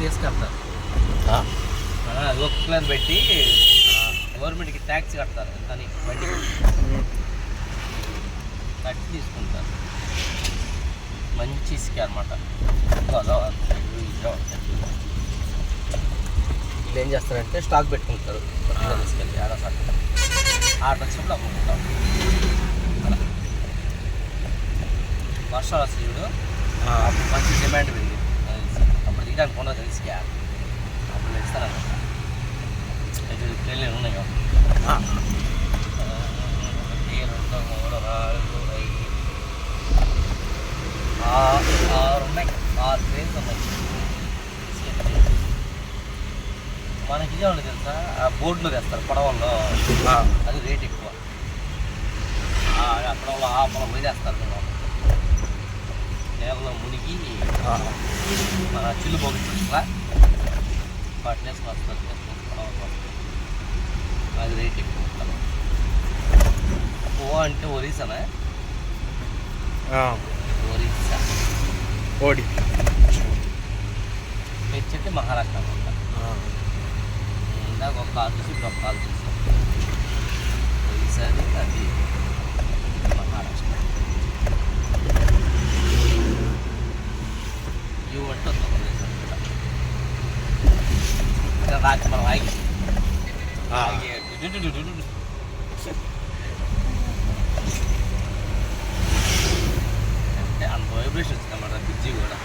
తీసుకెళ్తారు అది ఒక్కలని పెట్టి గవర్నమెంట్కి ట్యాక్స్ కడతారు కానీ బండి కట్టి తీసుకుంటారు. మంచి ఇసుక అనమాట. వీళ్ళు ఏం చేస్తారంటే స్టాక్ పెట్టుకుంటారు తీసుకెళ్ళి ఆర్డర్ వచ్చినప్పుడు అమ్ముకుంటారు. అలా వర్షాలు వస్తాయి చూడు, అప్పుడు మంచి డిమాండ్ పెరిగింది. అప్పుడు దిగడానికి ఉండదు తెలుసుక, అప్పుడు తెస్తానన్నమాట. ట్రైన్లు ఉన్నాయో 1 2 3 4 5 6 ఉన్నాయి. 6 ట్రైన్స్ ఉన్నాయి. మనకి ఇదే ఉండదు తెలుసా, ఆ బోర్డులో తెస్తారు పడవల్లో, అది రేట్ ఎక్కువ. ఆ పడవలో ఆ పొలం పోయి తెస్తారు మేము. నేలలో మునిగి మన చిల్లు పోగొట్టుకుంటా వాటిని వేసుకొని వస్తారు. అది రేట్ ఎక్కువ. ఓ అంటే ఒరిస్సానా? ఒరిస్సా. ఓడి తెచ్చి మహారాష్ట్ర అనమాట. ఇందాక ఒక కాల్ చూసి ఇప్పుడు ఒక కాల్ చూసాం. ఒరిస్సాది అది మహారాష్ట్ర. యూ అంటే ఉత్తరప్రదేశ్ అనమాట. రాత్రి మనం ఆగి అంటే అంత వైబ్రేషన్ వచ్చిందన్నమాట బ్రిడ్జి కూడా.